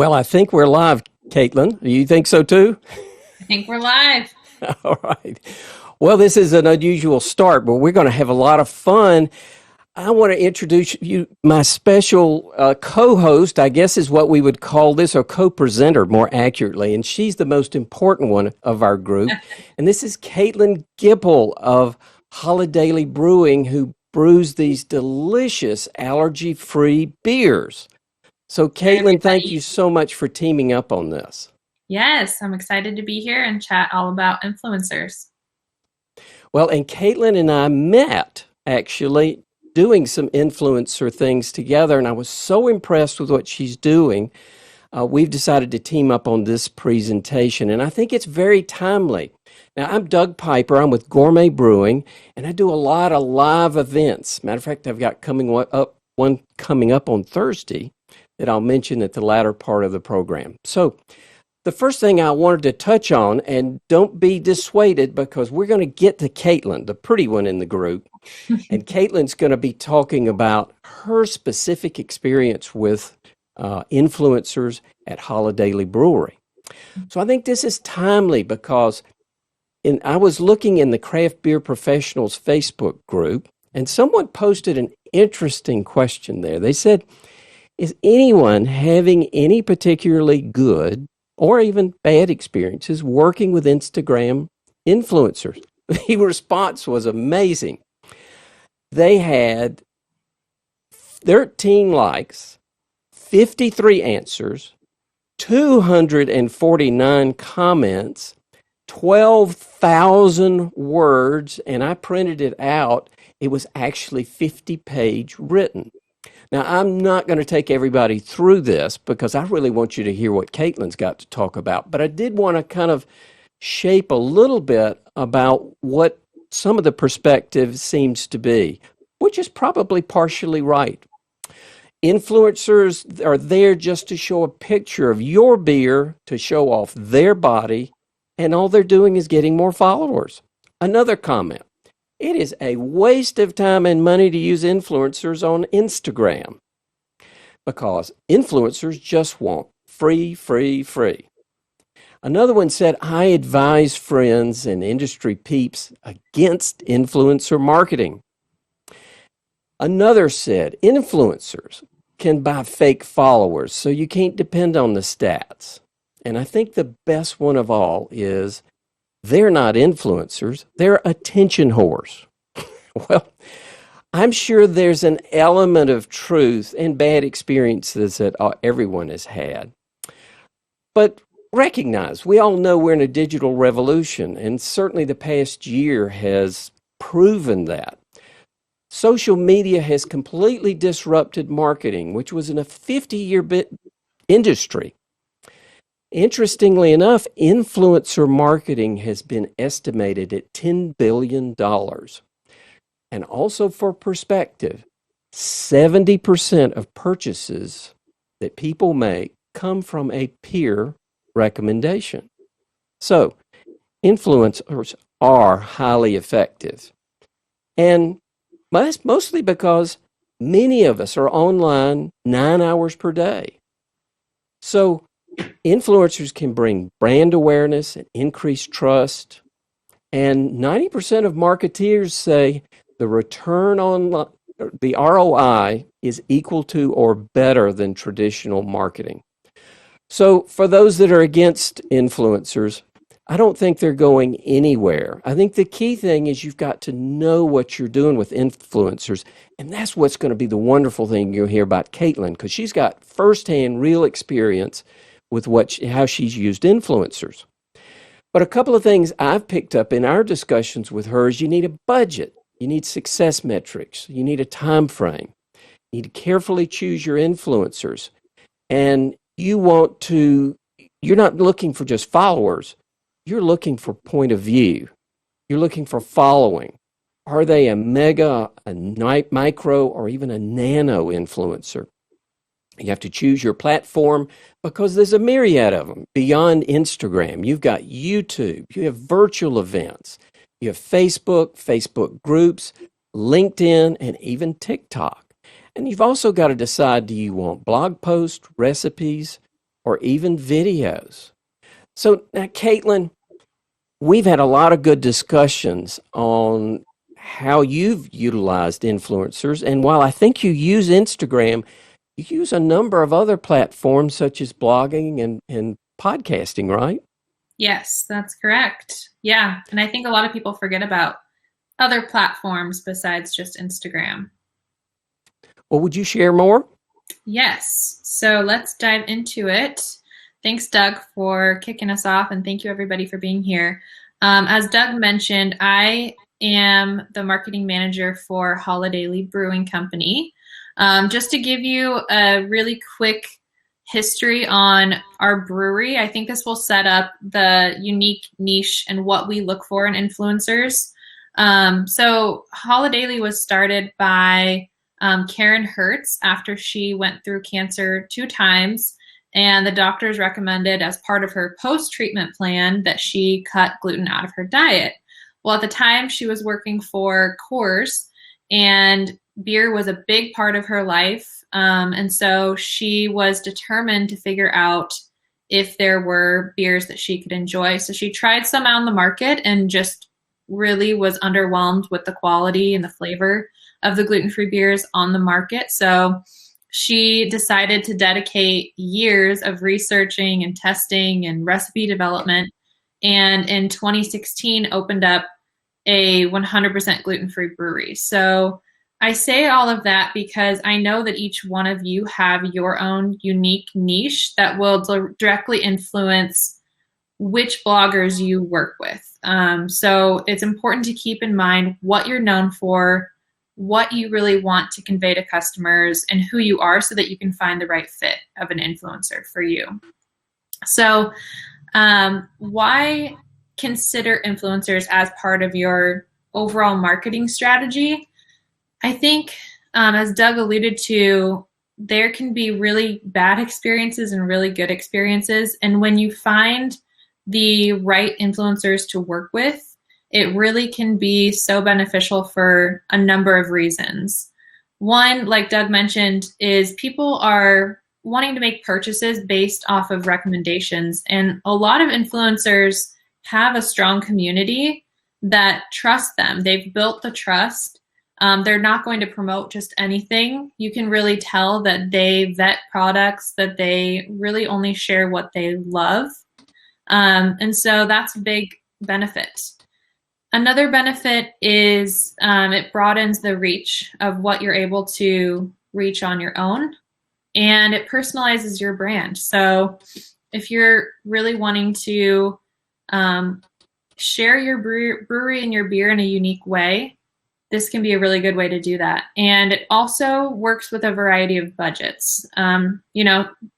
Well, I think we're live, Kaitlyn. Do you think so too? I think we're live. All right. Well, this is an unusual start, but we're going to have a lot of fun. I want to introduce you, my special co-host, I guess is what we would call this, or co-presenter more accurately, and she's the most important one of our group. And this is Kaitlyn Gipple of Holidaily Brewing, who brews these delicious allergy-free beers. So, Hey, Kaitlyn, thank you everybody. so much for teaming up on this. Yes, I'm excited to be here and chat all about influencers. Well, and Kaitlyn and I met actually doing some influencer things together, and I was so impressed with what she's doing. We've decided to team up on this presentation, and I think it's very timely. Now, I'm Doug Piper. I'm with Gourmet Brewing, and I do a lot of live events. Matter of fact, I've got one coming up on Thursday that I'll mention at the latter part of the program. So, the first thing I wanted to touch on, and don't be dissuaded because we're going to get to Kaitlyn, the pretty one in the group, and Kaitlyn's going to be talking about her specific experience with influencers at Holidaily Brewery. So I think this is timely because I was looking in the Craft Beer Professionals Facebook group, and someone posted an interesting question there. They said, is anyone having any particularly good or even bad experiences working with Instagram influencers? The response was amazing. They had 13 likes, 53 answers, 249 comments, 12,000 words, and I printed it out. It was actually 50-page written. Now, I'm not going to take everybody through this because I really want you to hear what Kaitlyn's got to talk about. But I did want to kind of shape a little bit about what some of the perspective seems to be, which is probably partially right. Influencers are there just to show a picture of your beer, to show off their body, and all they're doing is getting more followers. Another comment. It is a waste of time and money to use influencers on Instagram because influencers just want free, free, free. Another one said, I advise friends and industry peeps against influencer marketing. Another said, influencers can buy fake followers, so you can't depend on the stats. And I think the best one of all is, they're not influencers, they're attention whores. Well, I'm sure there's an element of truth and bad experiences that everyone has had. But recognize, we all know we're in a digital revolution, and certainly the past year has proven that. Social media has completely disrupted marketing, which was in a 50-year industry. Interestingly enough, influencer marketing has been estimated at $10 billion. And also for perspective, 70% of purchases that people make come from a peer recommendation. So, influencers are highly effective. And mostly because many of us are online 9 hours per day. So, influencers can bring brand awareness and increase trust. And 90% of marketeers say the return on the ROI is equal to or better than traditional marketing. So for those that are against influencers, I don't think they're going anywhere. I think the key thing is you've got to know what you're doing with influencers. And that's what's going to be the wonderful thing you'll hear about Kaitlyn, because she's got firsthand real experience with how she's used influencers. But a couple of things I've picked up in our discussions with her is you need a budget, you need success metrics, you need a time frame, you need to carefully choose your influencers, and you're not looking for just followers, you're looking for point of view, you're looking for following. Are they a mega, a micro, or even a nano influencer? You have to choose your platform because there's a myriad of them. Beyond Instagram, you've got YouTube, you have virtual events, you have Facebook groups, LinkedIn, and even TikTok. And you've also got to decide, do you want blog posts, recipes, or even videos. So now, Kaitlyn, we've had a lot of good discussions on how you've utilized influencers. And while I think you use Instagram, you use a number of other platforms such as blogging and podcasting, right? Yes, that's correct. Yeah. And I think a lot of people forget about other platforms besides just Instagram. Well, would you share more? Yes. So let's dive into it. Thanks, Doug, for kicking us off, and thank you, everybody, for being here. As Doug mentioned, I am the marketing manager for Holidaily Brewing Company. Just to give you a really quick history on our brewery, I think this will set up the unique niche and what we look for in influencers. So Holidaily was started by Karen Hertz after she went through cancer 2 times, and the doctors recommended as part of her post-treatment plan that she cut gluten out of her diet. Well, at the time she was working for Coors, and beer was a big part of her life. And so she was determined to figure out if there were beers that she could enjoy. So she tried some out on the market and just really was underwhelmed with the quality and the flavor of the gluten-free beers on the market. So she decided to dedicate years of researching and testing and recipe development, and in 2016 opened up a 100% gluten-free brewery. So I say all of that because I know that each one of you have your own unique niche that will directly influence which bloggers you work with. So it's important to keep in mind what you're known for, what you really want to convey to customers, and who you are so that you can find the right fit of an influencer for you. So why consider influencers as part of your overall marketing strategy? I think, as Doug alluded to, there can be really bad experiences and really good experiences. And when you find the right influencers to work with, it really can be so beneficial for a number of reasons. One, like Doug mentioned, is people are wanting to make purchases based off of recommendations. And a lot of influencers have a strong community that trust them. They've built the trust. They're not going to promote just anything. You can really tell that they vet products, that they really only share what they love. And so that's a big benefit. Another benefit is it broadens the reach of what you're able to reach on your own, and it personalizes your brand. So if you're really wanting to share your brewery and your beer in a unique way, this can be a really good way to do that. And it also works with a variety of budgets.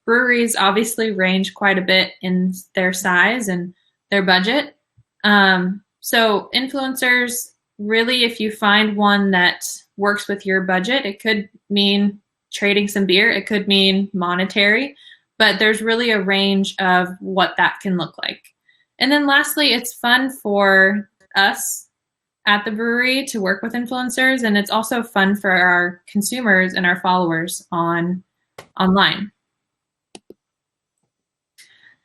Breweries obviously range quite a bit in their size and their budget. So influencers, really, if you find one that works with your budget, it could mean trading some beer, it could mean monetary, but there's really a range of what that can look like. And then lastly, it's fun for us at the brewery to work with influencers, and it's also fun for our consumers and our followers online.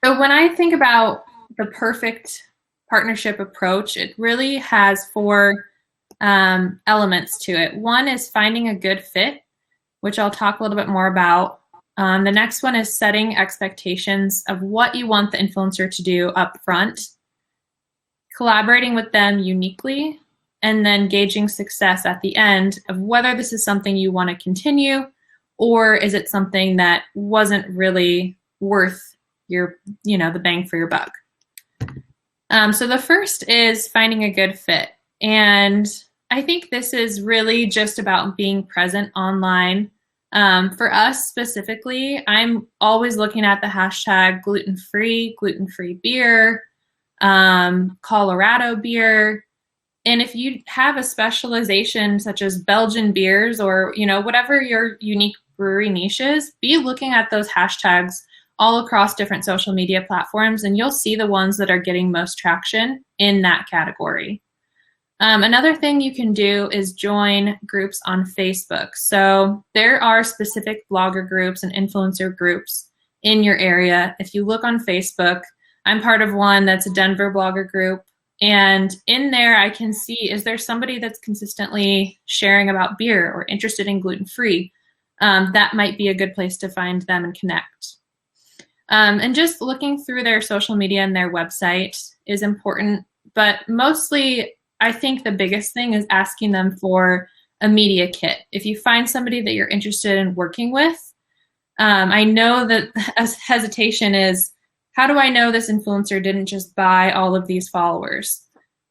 So when I think about the perfect partnership approach, it really has 4 elements to it. One is finding a good fit, which I'll talk a little bit more about. The next one is setting expectations of what you want the influencer to do up front, collaborating with them uniquely, and then gauging success at the end of whether this is something you want to continue, or is it something that wasn't really worth the bang for your buck. So the first is finding a good fit. And I think this is really just about being present online. For us specifically, I'm always looking at the hashtag gluten-free beer, Colorado beer. And if you have a specialization such as Belgian beers or, whatever your unique brewery niche is, be looking at those hashtags all across different social media platforms, and you'll see the ones that are getting most traction in that category. Another thing you can do is join groups on Facebook. So there are specific blogger groups and influencer groups in your area. If you look on Facebook, I'm part of one that's a Denver blogger group. And in there, I can see, is there somebody that's consistently sharing about beer or interested in gluten-free? That might be a good place to find them and connect. And just looking through their social media and their website is important. But mostly, I think the biggest thing is asking them for a media kit. If you find somebody that you're interested in working with, I know that a hesitation is, how do I know this influencer didn't just buy all of these followers?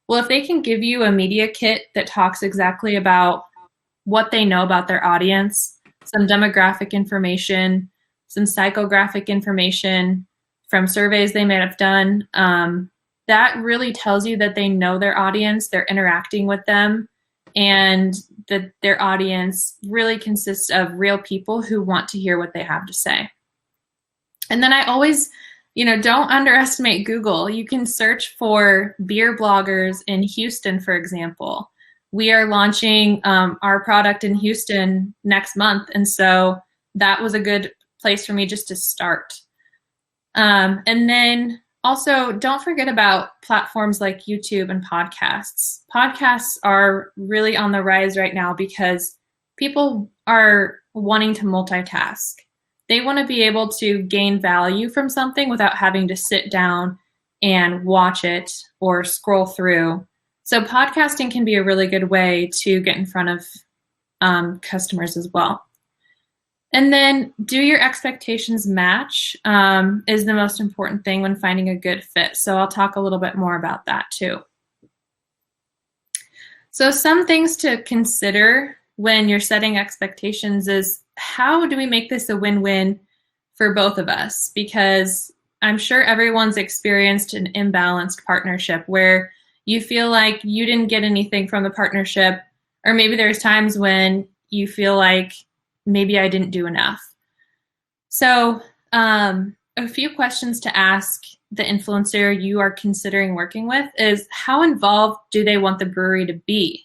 Well, if they can give you a media kit that talks exactly about what they know about their audience, some demographic information, some psychographic information from surveys they may have done, that really tells you that they know their audience, they're interacting with them, and that their audience really consists of real people who want to hear what they have to say. And then I always, don't underestimate Google. You can search for beer bloggers in Houston, for example. We are launching our product in Houston next month, and so that was a good place for me just to start. And then also, don't forget about platforms like YouTube and podcasts. Podcasts are really on the rise right now because people are wanting to multitask. They want to be able to gain value from something without having to sit down and watch it or scroll through. So podcasting can be a really good way to get in front of customers as well. And then, do your expectations match is the most important thing when finding a good fit. So I'll talk a little bit more about that too. So some things to consider when you're setting expectations is, how do we make this a win-win for both of us? Because I'm sure everyone's experienced an imbalanced partnership where you feel like you didn't get anything from the partnership, or maybe there's times when you feel like, maybe I didn't do enough. So a few questions to ask the influencer you are considering working with is, how involved do they want the brewery to be?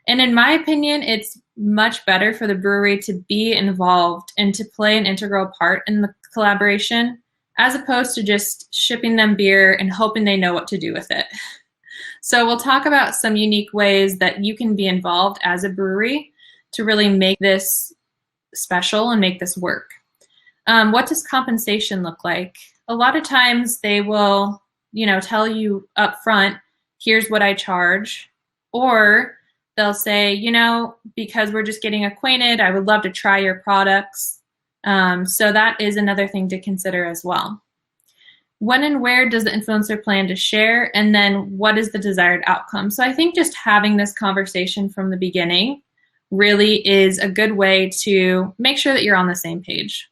And in my opinion, it's much better for the brewery to be involved and to play an integral part in the collaboration, as opposed to just shipping them beer and hoping they know what to do with it. So we'll talk about some unique ways that you can be involved as a brewery to really make this special and make this work. What does compensation look like? A lot of times they will, tell you up front, here's what I charge. Or they'll say, because we're just getting acquainted, I would love to try your products. So that is another thing to consider as well. When and where does the influencer plan to share? And then what is the desired outcome? So I think just having this conversation from the beginning really is a good way to make sure that you're on the same page.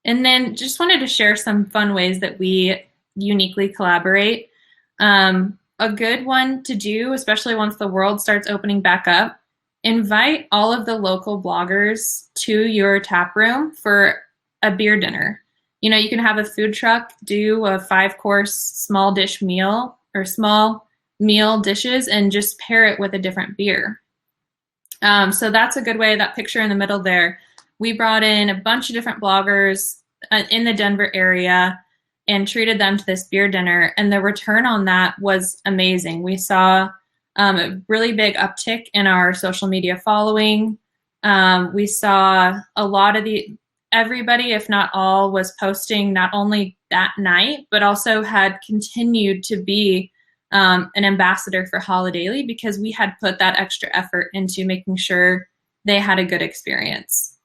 And then just wanted to share some fun ways that we uniquely collaborate. A good one to do, especially once the world starts opening back up, invite all of the local bloggers to your tap room for a beer dinner. You can have a food truck do a 5-course small dish meal or small meal dishes and just pair it with a different beer. So that's a good way. That picture in the middle there, we brought in a bunch of different bloggers in the Denver area and treated them to this beer dinner, and the return on that was amazing. We saw a really big uptick in our social media following. We saw a lot of everybody, if not all, was posting not only that night, but also had continued to be an ambassador for Holidaily, because we had put that extra effort into making sure they had a good experience.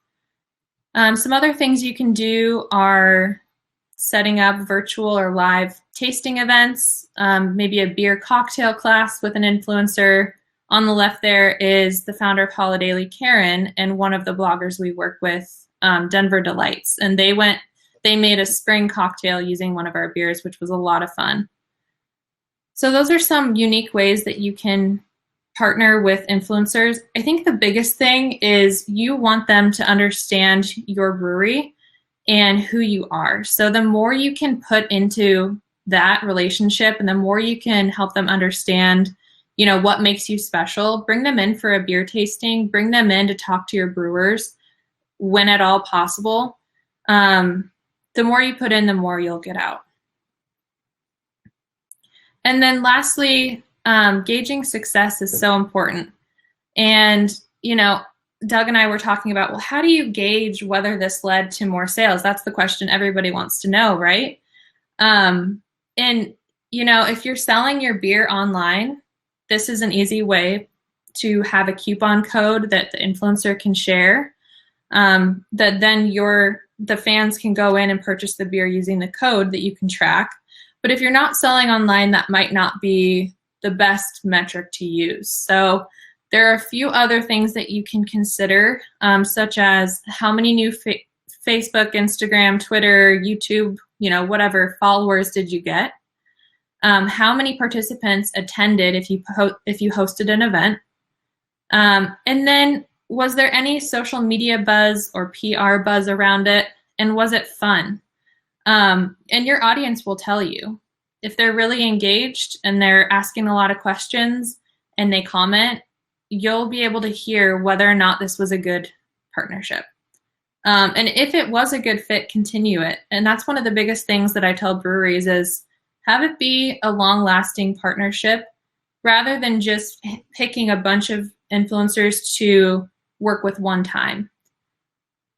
Some other things you can do are setting up virtual or live tasting events, maybe a beer cocktail class with an influencer. On the left there is the founder of Holidaily, Karen, and one of the bloggers we work with, Denver Delights. And they made a spring cocktail using one of our beers, which was a lot of fun. So those are some unique ways that you can partner with influencers. I think the biggest thing is you want them to understand your brewery and who you are. So the more you can put into that relationship and the more you can help them understand, what makes you special, bring them in for a beer tasting, bring them in to talk to your brewers when at all possible. The more you put in, the more you'll get out. And then lastly, gauging success is so important. And, Doug and I were talking about, well, how do you gauge whether this led to more sales? That's the question everybody wants to know, right? And, if you're selling your beer online, this is an easy way to have a coupon code that the influencer can share, that then the fans can go in and purchase the beer using the code that you can track. But if you're not selling online, that might not be the best metric to use. So there are a few other things that you can consider, such as how many new Facebook, Instagram, Twitter, YouTube, whatever followers did you get? How many participants attended if you hosted an event? And then was there any social media buzz or PR buzz around it? And was it fun? And your audience will tell you. If they're really engaged and they're asking a lot of questions and they comment, you'll be able to hear whether or not this was a good partnership. And if it was a good fit, continue it. And that's one of the biggest things that I tell breweries is have it be a long-lasting partnership rather than just picking a bunch of influencers to work with one time.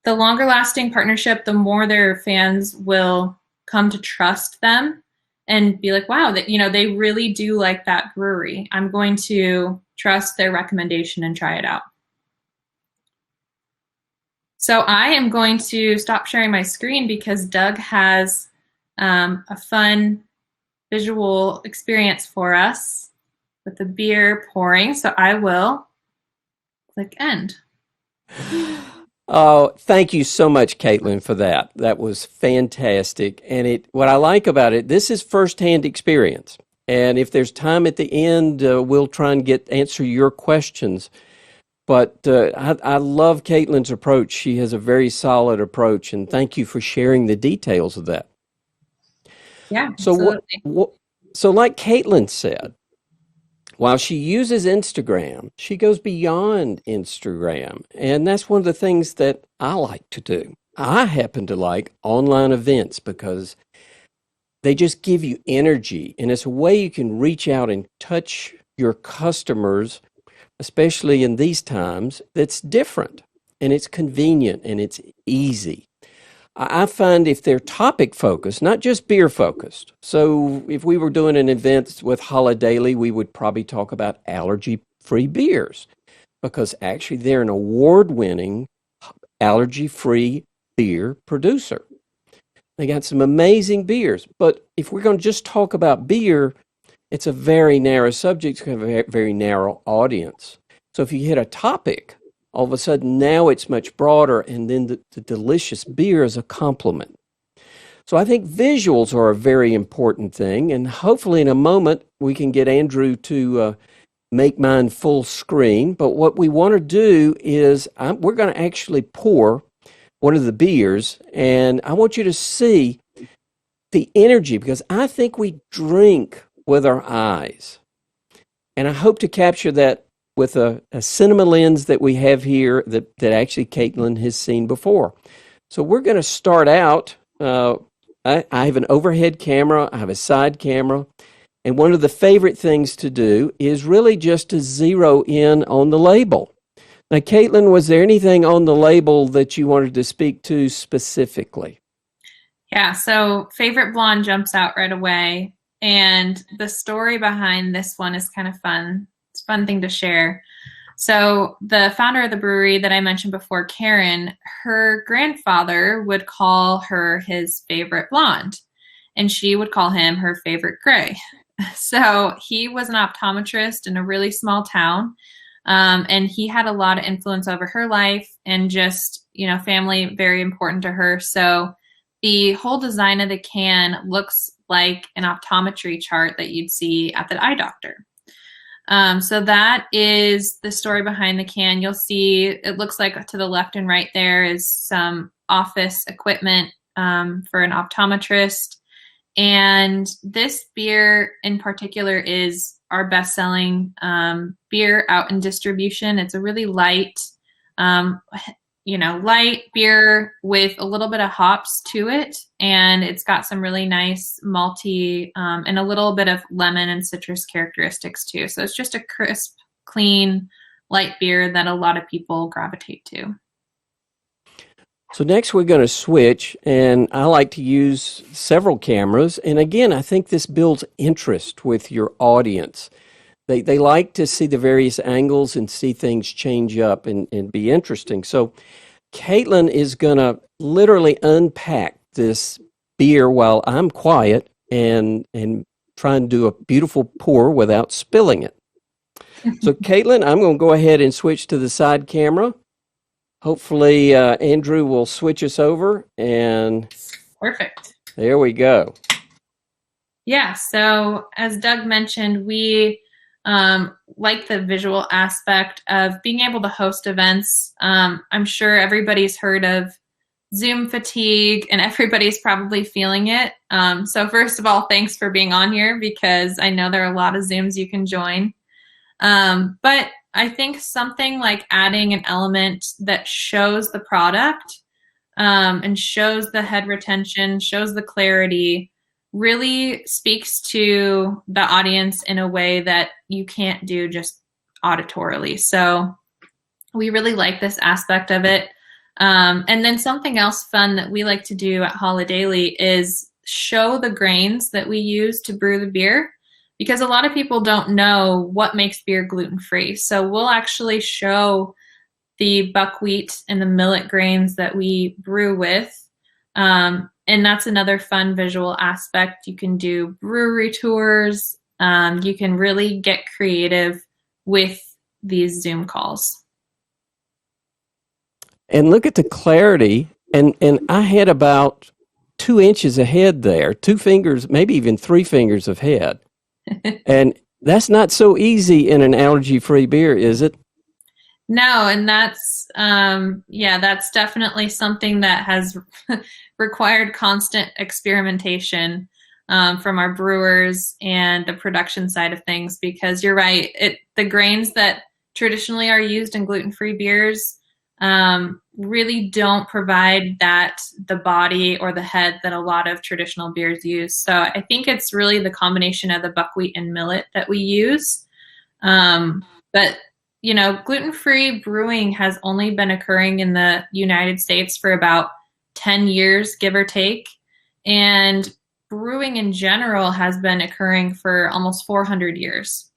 The longer lasting partnership, the more their fans will come to trust them and be like, wow, that they really do like that brewery. I'm going to trust their recommendation and try it out. So I am going to stop sharing my screen because Doug has a fun visual experience for us with the beer pouring. So I will click end. Oh, thank you so much, Kaitlyn, for that. That was fantastic. And what I like about it, this is firsthand experience. And if there's time at the end, we'll try and answer your questions. But I love Kaitlyn's approach. She has a very solid approach, and thank you for sharing the details of that. Yeah, so absolutely. So like Kaitlyn said, while she uses Instagram, she goes beyond Instagram. And that's one of the things that I like to do. I happen to like online events because they just give you energy. And it's a way you can reach out and touch your customers, especially in these times, that's different. And it's convenient and it's easy. I find if they're topic focused, not just beer focused. So if we were doing an event with Holidaily, we would probably talk about allergy-free beers because actually they're an award-winning allergy-free beer producer. They got some amazing beers. But if we're going to just talk about beer, it's a very narrow subject, it's a very narrow audience. So if you hit a topic, all of a sudden now it's much broader, and then the delicious beer is a complement. So I think visuals are a very important thing, and hopefully in a moment we can get Andrew to make mine full screen. But what we want to do is we're going to actually pour one of the beers, and I want you to see the energy because I think we drink with our eyes. And I hope to capture that with a cinema lens that we have here that actually Kaitlyn has seen before. So we're going to start out. I have an overhead camera. I have a side camera. And one of the favorite things to do is really just to zero in on the label. Now, Kaitlyn, was there anything on the label that you wanted to speak to specifically? Yeah, so favorite blonde jumps out right away. And the story behind this one is kind of fun. It's a fun thing to share. So the founder of the brewery that I mentioned before, Karen, her grandfather would call her his favorite blonde, and she would call him her favorite gray. So he was an optometrist in a really small town, and he had a lot of influence over her life and just, family very important to her. So the whole design of the can looks like an optometry chart that you'd see at the eye doctor. So that is the story behind the can. You'll see it looks like to the left and right there is some office equipment for an optometrist. And this beer in particular is our best-selling beer out in distribution. It's a really light, light beer with a little bit of hops to it, and it's got some really nice malty and a little bit of lemon and citrus characteristics too. So it's just a crisp, clean, light beer that a lot of people gravitate to. So next we're going to switch, and I like to use several cameras. And again, I think this builds interest with your audience. They like to see the various angles and see things change up and be interesting. So Kaitlyn is going to literally unpack this beer while I'm quiet and try and do a beautiful pour without spilling it. So Kaitlyn, I'm going to go ahead and switch to the side camera. Hopefully Andrew will switch us over, and perfect. There we go. Yeah, so as Doug mentioned, we like the visual aspect of being able to host events. I'm sure everybody's heard of Zoom fatigue, and everybody's probably feeling it. So first of all, thanks for being on here, because I know there are a lot of Zooms you can join. But I think something like adding an element that shows the product and shows the head retention, shows the clarity, really speaks to the audience in a way that you can't do just auditorily. So we really like this aspect of it. And then something else fun that we like to do at Holidaily is show the grains that we use to brew the beer, because a lot of people don't know what makes beer gluten-free. So we'll actually show the buckwheat and the millet grains that we brew with. And that's another fun visual aspect. You can do brewery tours. You can really get creative with these Zoom calls. And look at the clarity. And I had about 2 inches of head there, 2 fingers, maybe even 3 fingers of head. And that's not so easy in an allergy-free beer, is it? No, and that's definitely something that has required constant experimentation from our brewers and the production side of things, because you're right, the grains that traditionally are used in gluten-free beers really don't provide the body or the head that a lot of traditional beers use. So I think it's really the combination of the buckwheat and millet that we use. But gluten-free brewing has only been occurring in the United States for about 10 years, give or take. And brewing in general has been occurring for almost 400 years.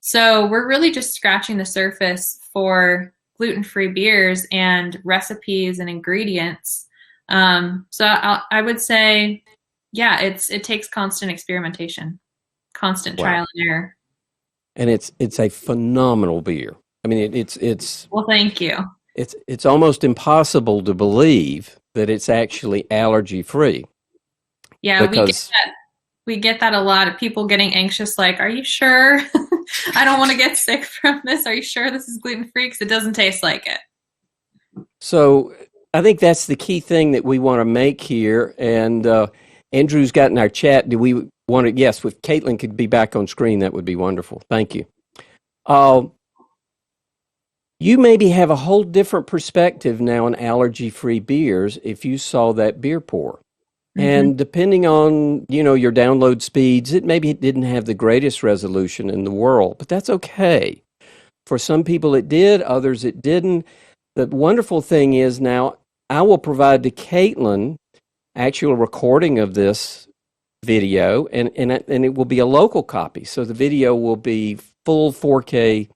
So we're really just scratching the surface for gluten-free beers and recipes and ingredients. So I would say, yeah, it takes constant experimentation, constant trial and error. And it's a phenomenal beer. I mean, it's well, thank you. It's almost impossible to believe that it's actually allergy-free. Yeah, we get that a lot of people getting anxious, like, are you sure? I don't want to get sick from this. Are you sure this is gluten-free? Because it doesn't taste like it. So I think that's the key thing that we want to make here. And Andrew's got in our chat, do we want to, yes, if Kaitlyn could be back on screen, that would be wonderful. Thank you. You maybe have a whole different perspective now on allergy-free beers if you saw that beer pour. Mm-hmm. And depending on, your download speeds, it didn't have the greatest resolution in the world, but that's okay. For some people it did, others it didn't. The wonderful thing is now I will provide to Kaitlyn actual recording of this video, and it will be a local copy. So the video will be full 4K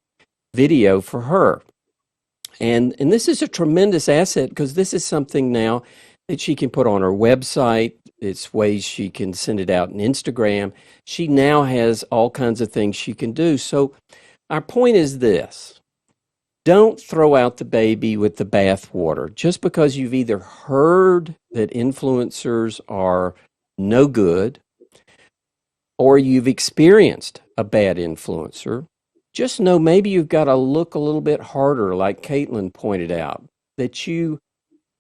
video for her. And this is a tremendous asset, because this is something now that she can put on her website. It's ways she can send it out on Instagram. She now has all kinds of things she can do. So our point is this: don't throw out the baby with the bathwater. Just because you've either heard that influencers are no good or you've experienced a bad influencer, just know maybe you've got to look a little bit harder, like Kaitlyn pointed out, that you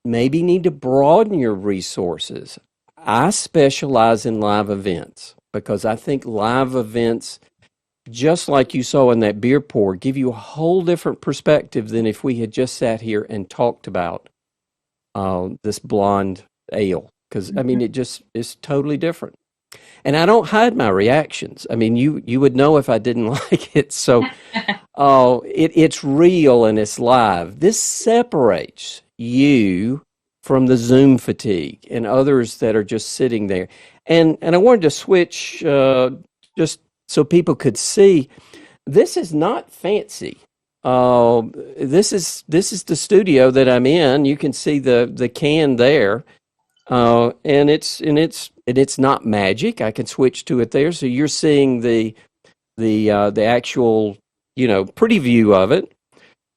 maybe need to broaden your resources. I specialize in live events because I think live events just like you saw in that beer pour, give you a whole different perspective than if we had just sat here and talked about this blonde ale. Because, I mean, it just is totally different. And I don't hide my reactions. I mean, you would know if I didn't like it. So it's real and it's live. This separates you from the Zoom fatigue and others that are just sitting there. And I wanted to switch just so people could see. This is not fancy. This is the studio that I'm in. You can see the can there. And it's not magic. I can switch to it there, so you're seeing the actual pretty view of it,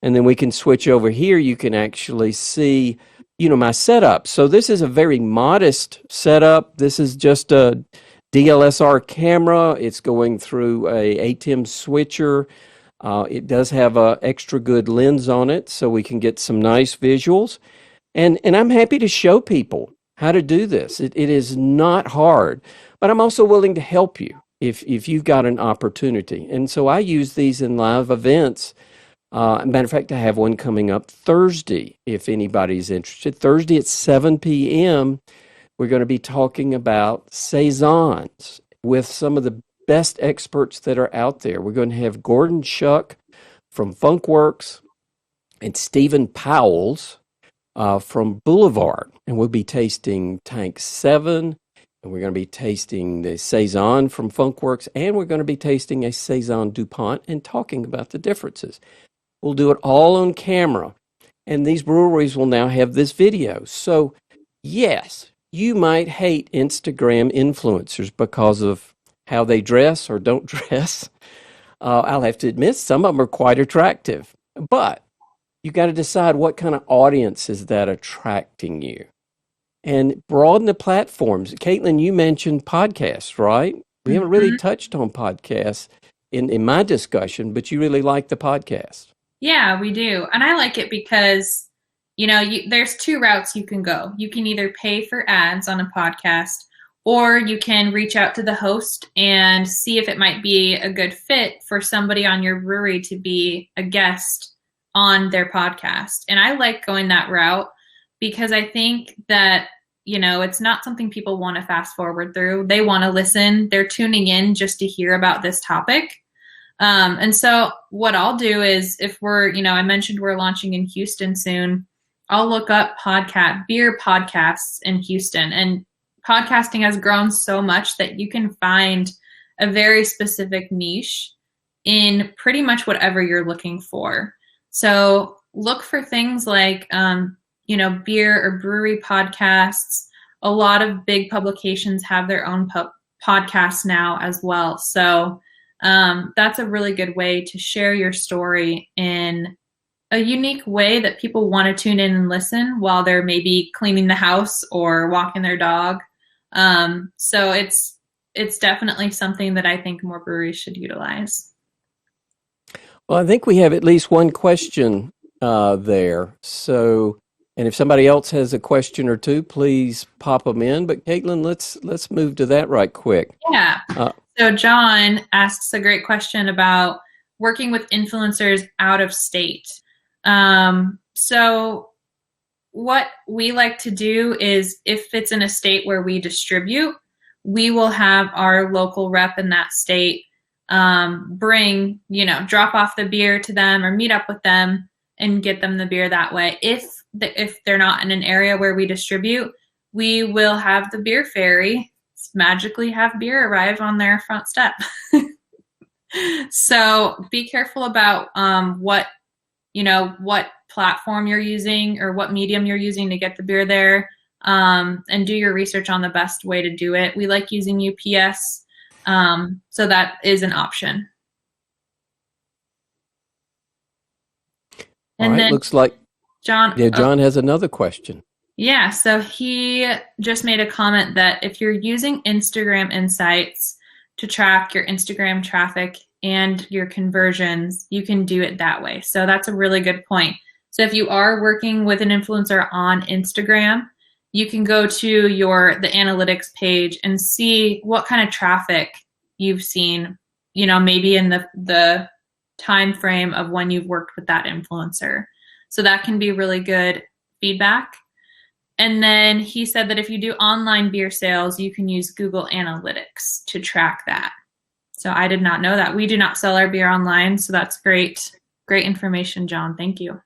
and then we can switch over here. You can actually see my setup. So this is a very modest setup. This is just a DLSR camera. It's going through a ATEM switcher. It does have a extra good lens on it, so we can get some nice visuals. And I'm happy to show people how to do this. It is not hard, but I'm also willing to help you if you've got an opportunity. And so I use these in live events. Matter of fact, I have one coming up Thursday, if anybody's interested. Thursday at 7 p.m., we're going to be talking about saisons with some of the best experts that are out there. We're going to have Gordon Shuck from Funkworks and Stephen Powell's from Boulevard, and we'll be tasting Tank 7, and we're going to be tasting the Saison from Funkworks, and we're going to be tasting a Saison DuPont and talking about the differences. We'll do it all on camera, and these breweries will now have this video. So, yes, you might hate Instagram influencers because of how they dress or don't dress. I'll have to admit, some of them are quite attractive, but you got to decide what kind of audience is that attracting you, and broaden the platforms. Kaitlyn, you mentioned podcasts, right? We haven't really touched on podcasts in my discussion, but you really like the podcast. Yeah, we do. And I like it because, there's two routes you can go. You can either pay for ads on a podcast, or you can reach out to the host and see if it might be a good fit for somebody on your brewery to be a guest on their podcast. And I like going that route because I think that, it's not something people want to fast forward through. They want to listen. They're tuning in just to hear about this topic. And so what I'll do is, if we're, I mentioned we're launching in Houston soon, I'll look up beer podcasts in Houston. And podcasting has grown so much that you can find a very specific niche in pretty much whatever you're looking for. So look for things like, beer or brewery podcasts. A lot of big publications have their own podcasts now as well. So that's a really good way to share your story in a unique way that people want to tune in and listen while they're maybe cleaning the house or walking their dog. So it's definitely something that I think more breweries should utilize. Well, I think we have at least one question there. So, and if somebody else has a question or two, please pop them in. But Kaitlyn, let's move to that right quick. Yeah. So John asks a great question about working with influencers out of state. So what we like to do is, if it's in a state where we distribute, we will have our local rep in that state bring, drop off the beer to them or meet up with them and get them the beer that way. If they're not in an area where we distribute, we will have the beer ferry magically have beer arrive on their front step. So be careful about what platform you're using or what medium you're using to get the beer there, and do your research on the best way to do it. We like using UPS, so that is an option. And then looks like John has another question. Yeah, so he just made a comment that if you're using Instagram Insights to track your Instagram traffic and your conversions, you can do it that way. So that's a really good point. So if you are working with an influencer on Instagram, you can go to the analytics page and see what kind of traffic you've seen, maybe in the time frame of when you've worked with that influencer. So that can be really good feedback. And then he said that if you do online beer sales, you can use Google Analytics to track that. So I did not know that. We do not sell our beer online, so that's great information, John. Thank you.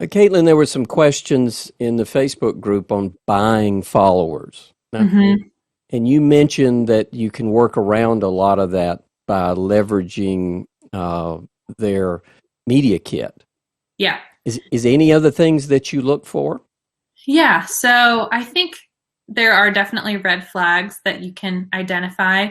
Kaitlyn, there were some questions in the Facebook group on buying followers. And you mentioned that you can work around a lot of that by leveraging their media kit. Yeah. Is any other things that you look for? Yeah. So I think there are definitely red flags that you can identify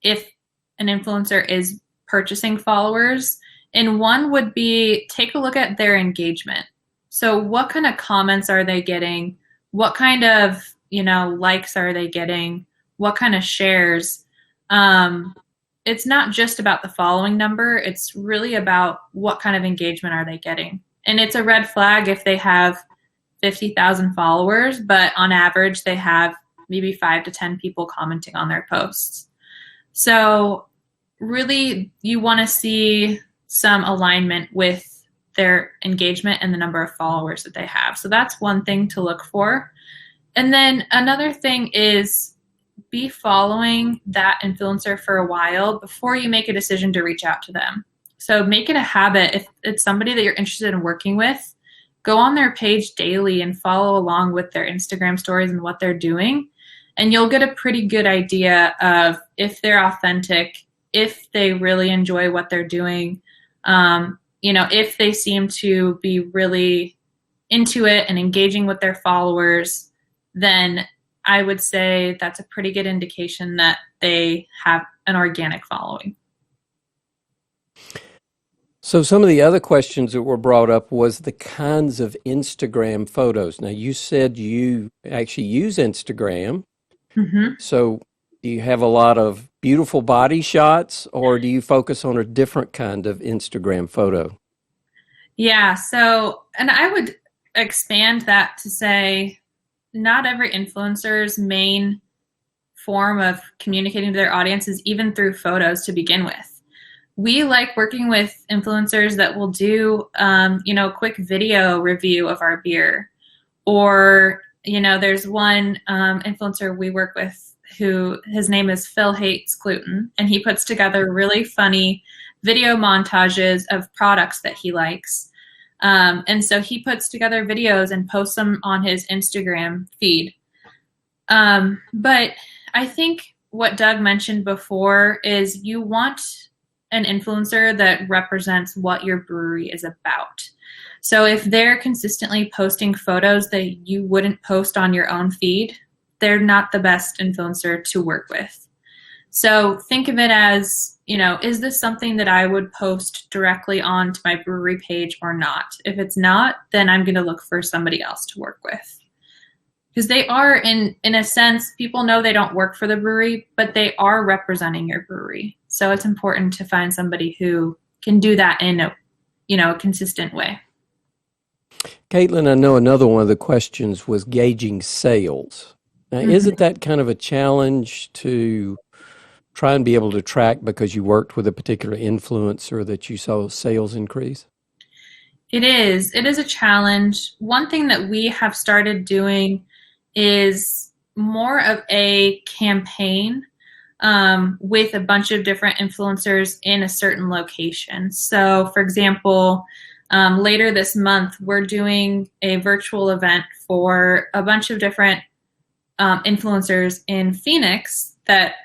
if an influencer is purchasing followers. And one would be take a look at their engagement. So what kind of comments are they getting? What kind of, likes are they getting? What kind of shares? It's not just about the following number. It's really about what kind of engagement are they getting. And it's a red flag if they have 50,000 followers, but on average they have maybe 5 to 10 people commenting on their posts. So really you want to see some alignment with their engagement and the number of followers that they have. So that's one thing to look for. And then another thing is be following that influencer for a while before you make a decision to reach out to them. So make it a habit. If it's somebody that you're interested in working with, go on their page daily and follow along with their Instagram stories and what they're doing. And you'll get a pretty good idea of if they're authentic, if they really enjoy what they're doing, if they seem to be really into it and engaging with their followers, then I would say that's a pretty good indication that they have an organic following. So some of the other questions that were brought up was the kinds of Instagram photos. Now, you said you actually use Instagram. So do you have a lot of beautiful body shots, or do you focus on a different kind of Instagram photo? Yeah, so, and I would expand that to say not every influencer's main form of communicating to their audience is even through photos to begin with. We like working with influencers that will do, quick video review of our beer. Or, there's one influencer we work with who his name is Phil Hates Gluten, and he puts together really funny video montages of products that he likes. And so he puts together videos and posts them on his Instagram feed. But I think what Doug mentioned before is you want an influencer that represents what your brewery is about. So if they're consistently posting photos that you wouldn't post on your own feed, they're not the best influencer to work with. So think of it as, is this something that I would post directly onto my brewery page or not? If it's not, then I'm going to look for somebody else to work with. Because they are, in a sense, people know they don't work for the brewery, but they are representing your brewery. So it's important to find somebody who can do that in a consistent way. Kaitlyn, I know another one of the questions was gauging sales. Now, isn't that kind of a challenge to try and be able to track because you worked with a particular influencer that you saw sales increase? It is. It is a challenge. One thing that we have started doing is more of a campaign with a bunch of different influencers in a certain location. So, for example, later this month, we're doing a virtual event for a bunch of different influencers in Phoenix that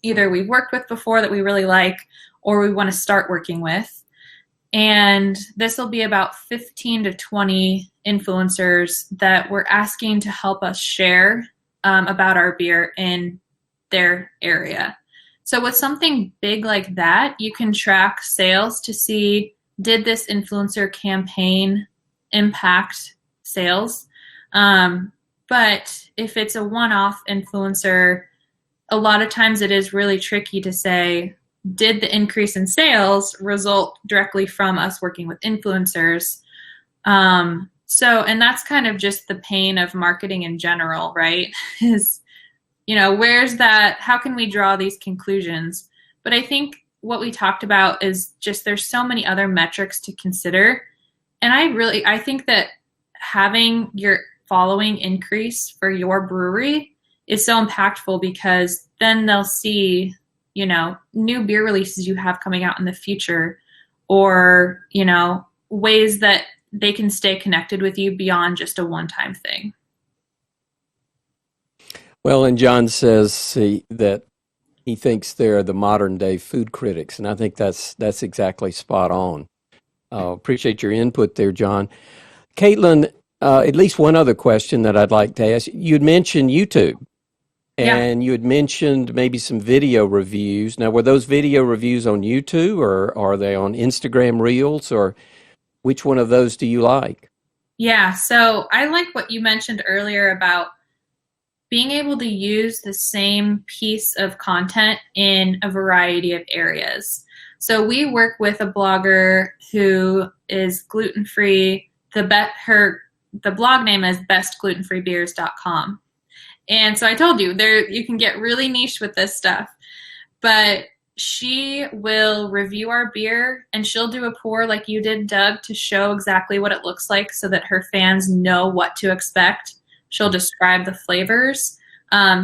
either we've worked with before that we really like or we want to start working with. And this will be about 15 to 20 influencers that we're asking to help us share about our beer in their area. So with something big like that, you can track sales to see, did this influencer campaign impact sales? But if it's a one-off influencer, a lot of times it is really tricky to say, did the increase in sales result directly from us working with influencers? And that's kind of just the pain of marketing in general, right? Is, where's that, how can we draw these conclusions? But I think what we talked about is just there's so many other metrics to consider. And I think that having your following increase for your brewery is so impactful, because then they'll see, new beer releases you have coming out in the future, or, ways that they can stay connected with you beyond just a one-time thing. Well, and John says that he thinks they're the modern day food critics, and I think that's exactly spot on. Appreciate your input there, John. Kaitlyn, at least one other question that I'd like to ask. You'd mentioned YouTube, and you had mentioned maybe some video reviews. Now, were those video reviews on YouTube, or are they on Instagram Reels, or which one of those do you like? Yeah, so I like what you mentioned earlier about being able to use the same piece of content in a variety of areas. So we work with a blogger who is gluten-free. The blog name is bestglutenfreebeers.com. And so I told you, you can get really niche with this stuff. But she will review our beer, and she'll do a pour like you did, Doug, to show exactly what it looks like so that her fans know what to expect. She'll describe the flavors.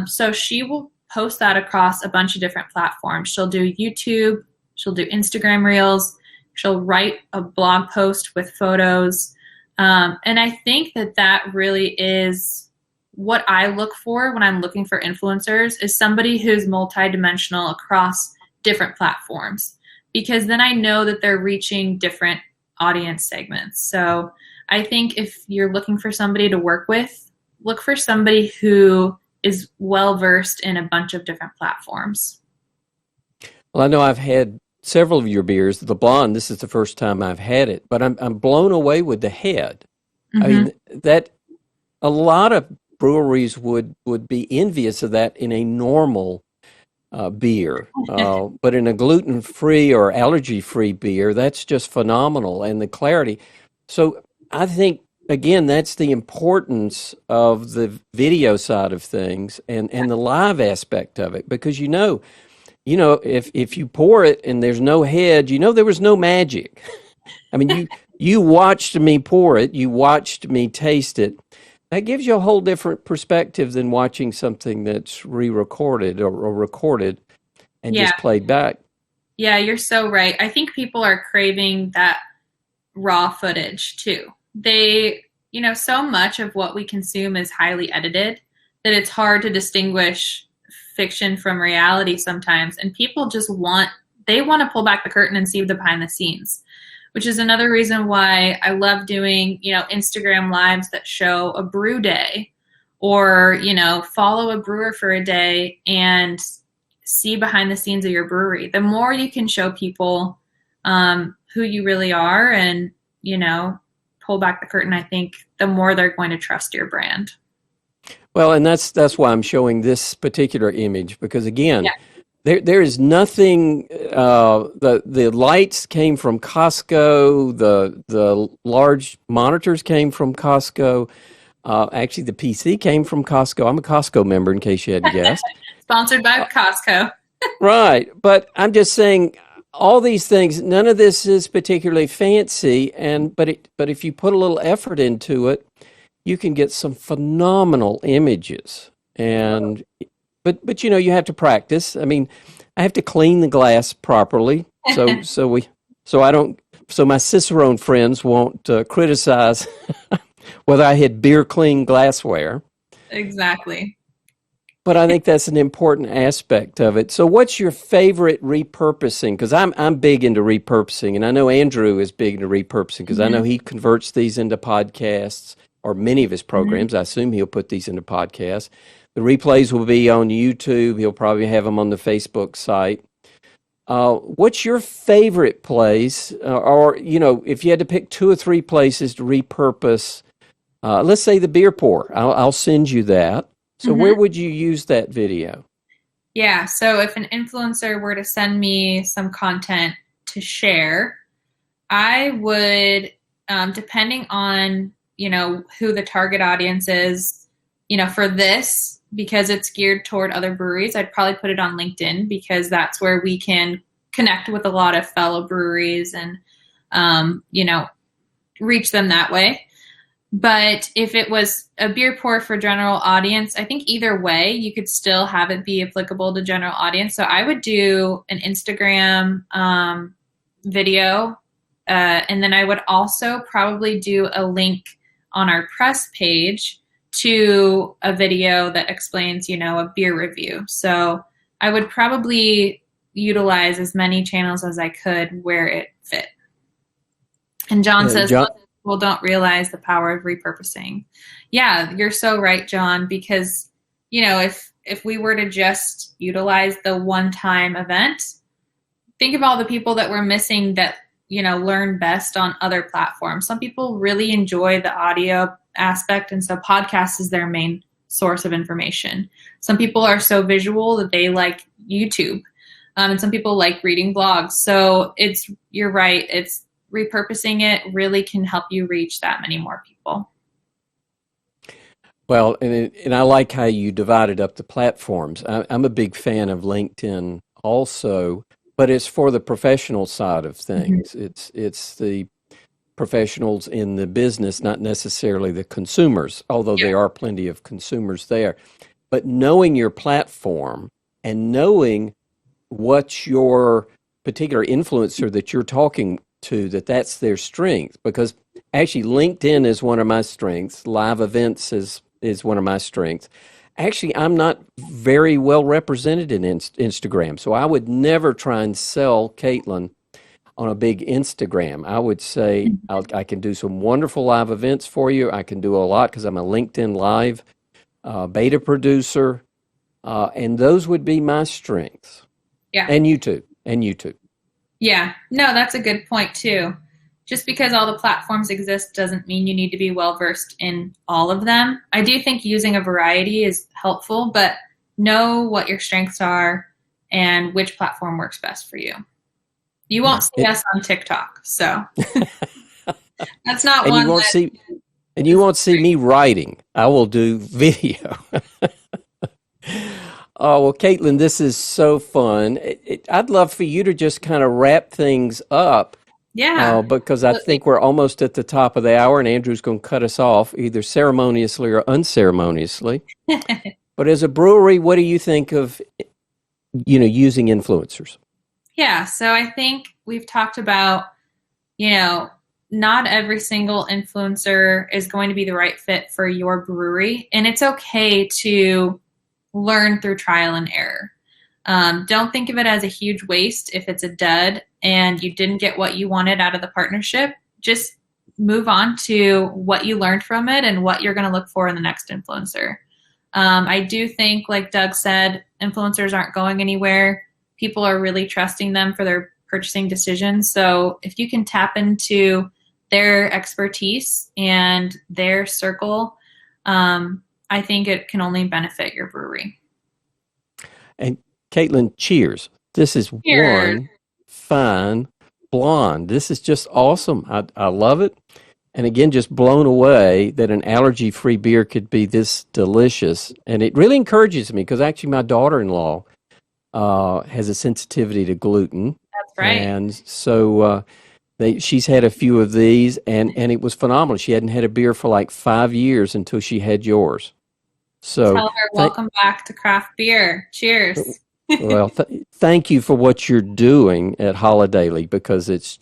So she will post that across a bunch of different platforms. She'll do YouTube. She'll do Instagram Reels. She'll write a blog post with photos. And I think that really is what I look for when I'm looking for influencers, is somebody who's multidimensional across different platforms, because then I know that they're reaching different audience segments. So I think if you're looking for somebody to work with, look for somebody who is well-versed in a bunch of different platforms. Well, I know I've had several of your beers. The blonde, this is the first time I've had it, but I'm blown away with the head. Mm-hmm. I mean, that a lot of breweries would be envious of that in a normal beer, but in a gluten-free or allergy-free beer, that's just phenomenal, and the clarity. So I think, again, that's the importance of the video side of things and the live aspect of it, because if you pour it and there's no head, there was no magic. I mean, you watched me pour it, you watched me taste it. That gives you a whole different perspective than watching something that's re-recorded or recorded and just played back. Yeah, you're so right. I think people are craving that raw footage too. They, so much of what we consume is highly edited that it's hard to distinguish fiction from reality sometimes. And people just want to pull back the curtain and see the behind the scenes, which is another reason why I love doing, Instagram lives that show a brew day, or, follow a brewer for a day and see behind the scenes of your brewery. The more you can show people who you really are and, pull back the curtain, I think the more they're going to trust your brand. Well, and that's why I'm showing this particular image, because again, there is nothing. The lights came from Costco. The large monitors came from Costco. Actually, the PC came from Costco. I'm a Costco member, in case you hadn't guessed. Sponsored by Costco. Right, but I'm just saying, all these things, none of this is particularly fancy, but if you put a little effort into it, you can get some phenomenal images. And but you have to practice. I mean, I have to clean the glass properly, so my Cicerone friends won't criticize whether I had beer clean glassware. Exactly. But I think that's an important aspect of it. So what's your favorite repurposing? Because I'm big into repurposing, and I know Andrew is big into repurposing, because I know he converts these into podcasts, or many of his programs. I assume he'll put these into podcasts. The replays will be on YouTube. He'll probably have them on the Facebook site. What's your favorite place? Or, if you had to pick 2 or 3 places to repurpose, let's say the beer pour. I'll send you that. So where would you use that video? Yeah, so if an influencer were to send me some content to share, I would, depending on, who the target audience is, for this, because it's geared toward other breweries, I'd probably put it on LinkedIn, because that's where we can connect with a lot of fellow breweries and, reach them that way. But if it was a beer pour for general audience, I think either way, you could still have it be applicable to general audience. So I would do an Instagram video, and then I would also probably do a link on our press page to a video that explains, a beer review. So I would probably utilize as many channels as I could where it fit. And John says, most people don't realize the power of repurposing. Yeah, you're so right, John, because, if we were to just utilize the one-time event, think of all the people that we're missing that, learn best on other platforms. Some people really enjoy the audio aspect, and so podcast is their main source of information. Some people are so visual that they like YouTube, and some people like reading blogs. So you're right. It's repurposing it really can help you reach that many more people. Well, and I like how you divided up the platforms. I'm a big fan of LinkedIn also, but it's for the professional side of things. Mm-hmm. It's the professionals in the business, not necessarily the consumers, although there are plenty of consumers there. But knowing your platform and knowing what's your particular influencer that you're talking to, that's their strength, because actually LinkedIn is one of my strengths. Live events is one of my strengths. Actually, I'm not very well represented in Instagram, so I would never try and sell Kaitlyn on a big Instagram. I would say I can do some wonderful live events for you. I can do a lot because I'm a LinkedIn Live beta producer, and those would be my strengths. Yeah. And YouTube. Yeah, no, that's a good point too. Just because all the platforms exist doesn't mean you need to be well-versed in all of them. I do think using a variety is helpful, but know what your strengths are and which platform works best for you. You won't see us on TikTok, so that's not and one. You won't see me writing. I will do video. Oh, well, Kaitlyn, this is so fun. I'd love for you to just kind of wrap things up. Yeah. Because I think we're almost at the top of the hour, and Andrew's going to cut us off either ceremoniously or unceremoniously. But as a brewery, what do you think of, using influencers? Yeah, so I think we've talked about, not every single influencer is going to be the right fit for your brewery, and it's okay to learn through trial and error. Don't think of it as a huge waste if it's a dud and you didn't get what you wanted out of the partnership. Just move on to what you learned from it and what you're going to look for in the next influencer. I do think, like Doug said, influencers aren't going anywhere. People are really trusting them for their purchasing decisions. So if you can tap into their expertise and their circle, I think it can only benefit your brewery. And Kaitlyn, cheers. This is one fine blonde. This is just awesome. I love it. And again, just blown away that an allergy-free beer could be this delicious. And it really encourages me because actually my daughter-in-law has a sensitivity to gluten. That's right. And so she's had a few of these, and it was phenomenal. She hadn't had a beer for like 5 years until she had yours. So tell her welcome back to craft beer. Cheers. Well, thank you for what you're doing at Holidaily, because as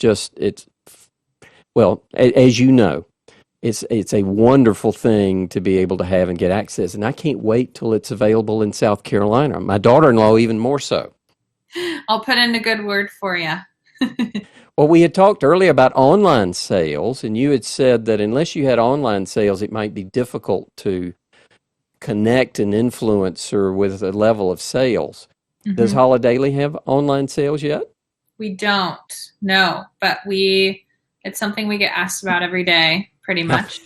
you know, it's a wonderful thing to be able to have and get access. And I can't wait till it's available in South Carolina. My daughter-in-law even more so. I'll put in a good word for you. Well, we had talked earlier about online sales, and you had said that unless you had online sales, it might be difficult to connect an influencer with a level of sales. Mm-hmm. Does Holidaily have online sales yet? We don't, no, but it's something we get asked about every day, pretty much.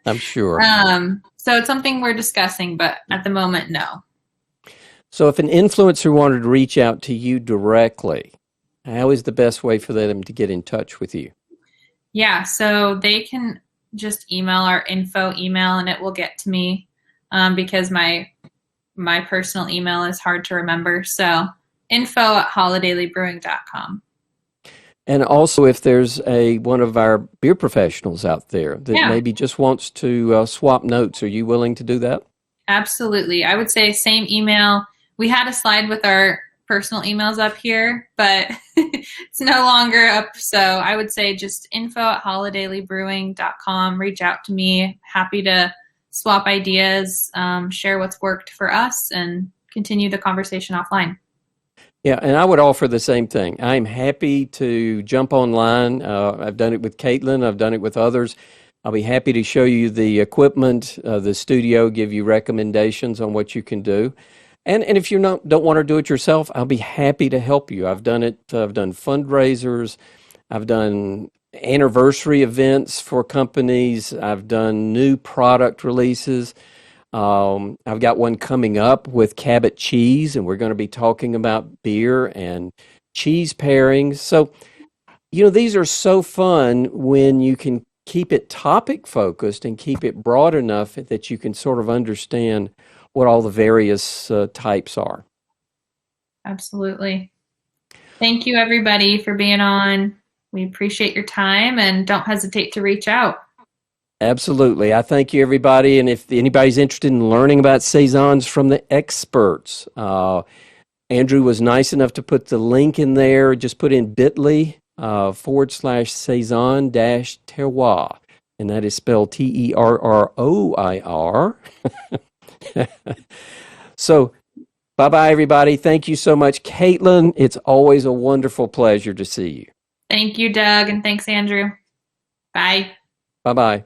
I'm sure. So it's something we're discussing, but at the moment, no. So if an influencer wanted to reach out to you directly, how is the best way for them to get in touch with you? Yeah, so they can just email our info email and it will get to me, because my my personal email is hard to remember. So info@holidailybrewing.com. And also, if there's one of our beer professionals out there that maybe just wants to swap notes, are you willing to do that? Absolutely. I would say same email. We had a slide with our personal emails up here, but it's no longer up. So I would say just info@holidailybrewing.com. Reach out to me. Happy to swap ideas, share what's worked for us, and continue the conversation offline. Yeah, and I would offer the same thing. I'm happy to jump online. I've done it with Kaitlyn. I've done it with others. I'll be happy to show you the equipment, the studio, give you recommendations on what you can do. And if you don't want to do it yourself, I'll be happy to help you. I've done it. I've done fundraisers. I've done anniversary events for companies. I've done new product releases. I've got one coming up with Cabot Cheese, and we're going to be talking about beer and cheese pairings. So, these are so fun when you can keep it topic focused and keep it broad enough that you can sort of understand what all the various types are. Absolutely. Thank you, everybody, for being on. We appreciate your time, and don't hesitate to reach out. Absolutely. I thank you, everybody. And if anybody's interested in learning about Saisons from the experts, Andrew was nice enough to put the link in there. Just put in bit.ly /Saison-terroir. And that is spelled TERROIR. So, bye-bye, everybody. Thank you so much. Kaitlyn, it's always a wonderful pleasure to see you. Thank you, Doug, and thanks, Andrew. Bye. Bye-bye.